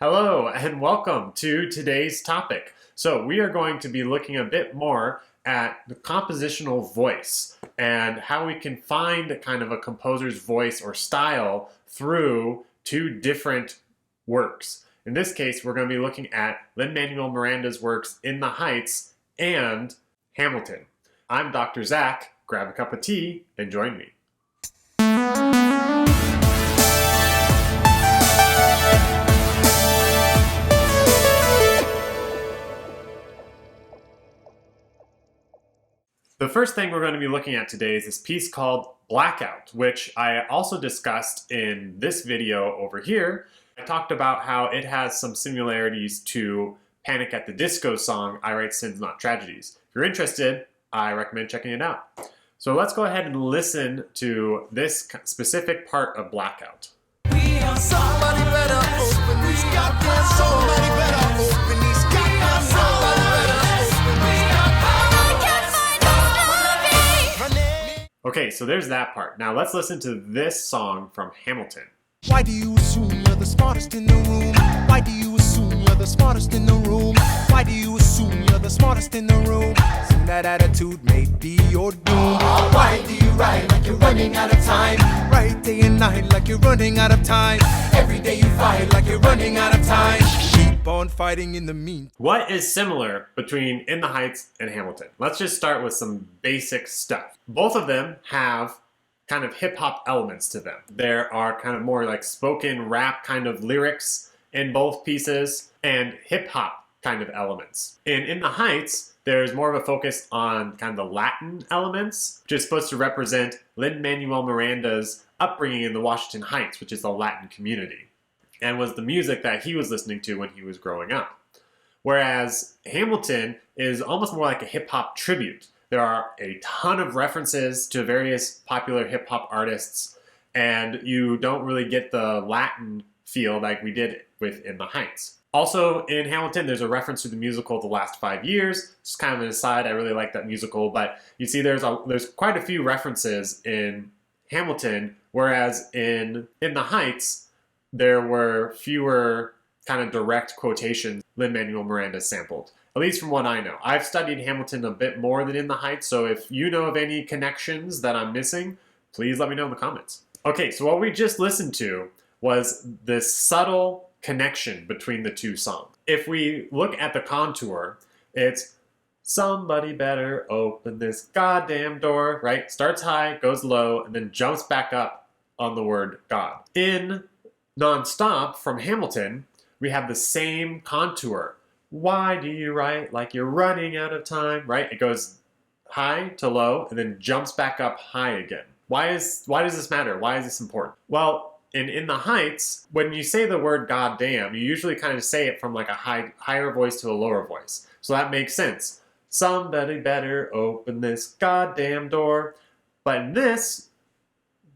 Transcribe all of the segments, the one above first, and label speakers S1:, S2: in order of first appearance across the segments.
S1: Hello and welcome to today's topic. So we are going to be looking a bit more at the compositional voice and how we can find kind of a composer's voice or style through two different works. In this case, we're going to be looking at Lin-Manuel Miranda's works In the Heights and Hamilton. I'm Dr. Zach. Grab a cup of tea and join me. The first thing we're going to be looking at today is this piece called Blackout, which I also discussed in this video over here. I talked about how it has some similarities to Panic at the Disco song, I Write Sins Not Tragedies. If you're interested, I recommend checking it out. So let's go ahead and listen to this specific part of Blackout.
S2: We are somebody better open these goddamn somebody better open these goddamn somebody better
S1: Okay, so there's that part. Now let's listen to this song from Hamilton.
S2: Why do you assume you're the smartest in the room? Why do you assume you're the smartest in the room? Why do you assume you're the smartest in the room? Soon that attitude may be your doom. Why do you write like you're running out of time? Write day and night like you're running out of time. Every day you fight like you're running out of time. Keep on fighting in the mean.
S1: What is similar between In the Heights and Hamilton? Let's just start with some basic stuff. Both of them have kind of hip-hop elements to them. There are kind of more like spoken rap kind of lyrics in both pieces and hip-hop kind of elements. In the Heights, there's more of a focus on kind of the Latin elements, which is supposed to represent Lin-Manuel Miranda's upbringing in the Washington Heights, which is the Latin community, and was the music that he was listening to when he was growing up. Whereas Hamilton is almost more like a hip-hop tribute. There are a ton of references to various popular hip-hop artists, and you don't really get the Latin feel like we did with In the Heights. Also, in Hamilton, there's a reference to the musical The Last 5 Years. Just kind of an aside, I really like that musical, but you see there's quite a few references in Hamilton, whereas in the Heights, there were fewer kind of direct quotations Lin-Manuel Miranda sampled, at least from what I know. I've studied Hamilton a bit more than In the Heights, so if you know of any connections that I'm missing, please let me know in the comments. Okay, so what we just listened to was this subtle connection between the two songs. If we look at the contour, it's somebody better open this goddamn door, right? Starts high, goes low, and then jumps back up on the word God. In Nonstop from Hamilton, we have the same contour. Why do you write like you're running out of time, right? It goes high to low and then jumps back up high again. Why does this matter? Why is this important? Well, in the Heights, when you say the word goddamn, you usually kind of say it from like a higher voice to a lower voice. So that makes sense. Somebody better open this goddamn door. But in this,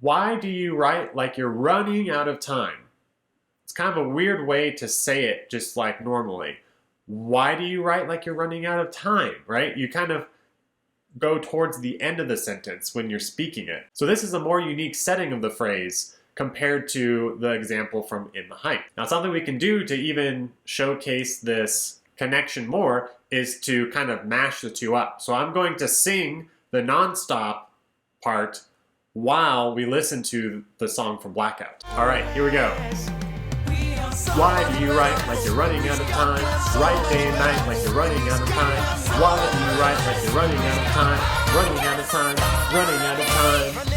S1: why do you write like you're running out of time? It's kind of a weird way to say it just like normally. Why do you write like you're running out of time, right? You kind of go towards the end of the sentence when you're speaking it. So this is a more unique setting of the phrase compared to the example from In the Heights. Now, something we can do to even showcase this connection more is to kind of mash the two up. So I'm going to sing the nonstop part while we listen to the song from Blackout. All right, here we go. Why do you write like you're running out of time? Write day and night like you're running out of time. Why do you write like you're running out of time? Running out of time, running out of time.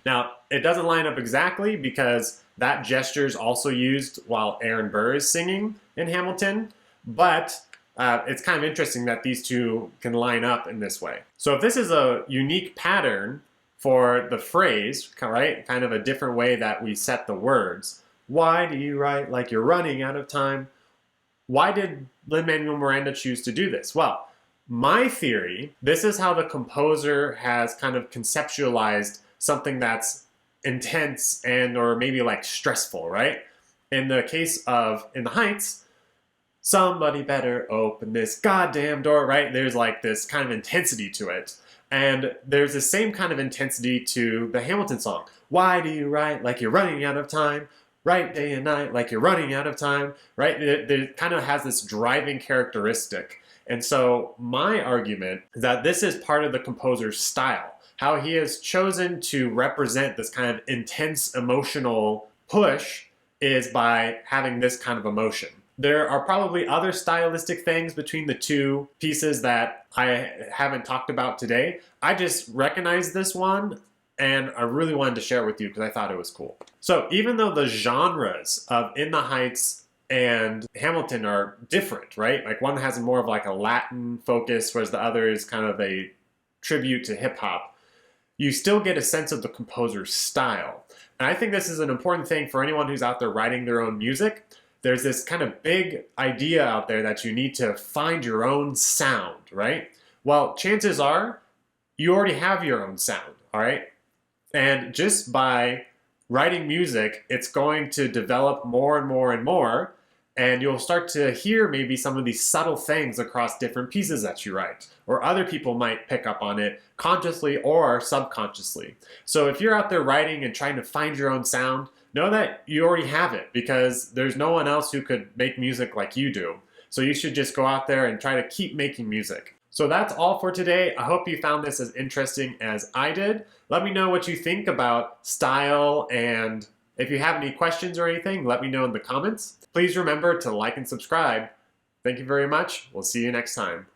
S1: Now, it doesn't line up exactly because that gesture is also used while Aaron Burr is singing in Hamilton, but it's kind of interesting that these two can line up in this way. So if this is a unique pattern for the phrase, right, kind of a different way that we set the words, why do you write like you're running out of time? Why did Lin-Manuel Miranda choose to do this? Well, my theory, this is how the composer has kind of conceptualized something that's intense and or maybe like stressful, right? In the case of In the Heights, somebody better open this goddamn door, right? There's like this kind of intensity to it. And there's the same kind of intensity to the Hamilton song. Why do you write like you're running out of time? right day and night, like you're running out of time, right? It kind of has this driving characteristic. And so my argument is that this is part of the composer's style, how he has chosen to represent this kind of intense emotional push is by having this kind of emotion. There are probably other stylistic things between the two pieces that I haven't talked about today. I just recognized this one and I really wanted to share it with you because I thought it was cool. So even though the genres of In the Heights and Hamilton are different, right? Like one has more of like a Latin focus, whereas the other is kind of a tribute to hip hop. You still get a sense of the composer's style. And I think this is an important thing for anyone who's out there writing their own music. There's this kind of big idea out there that you need to find your own sound, right? Well, chances are you already have your own sound, all right? And just by writing music, it's going to develop more and more and more, and you'll start to hear maybe some of these subtle things across different pieces that you write, or other people might pick up on it consciously or subconsciously. So if you're out there writing and trying to find your own sound, know that you already have it because there's no one else who could make music like you do. So you should just go out there and try to keep making music. So that's all for today. I hope you found this as interesting as I did. Let me know what you think about style, and if you have any questions or anything, let me know in the comments. Please remember to like and subscribe. Thank you very much. We'll see you next time.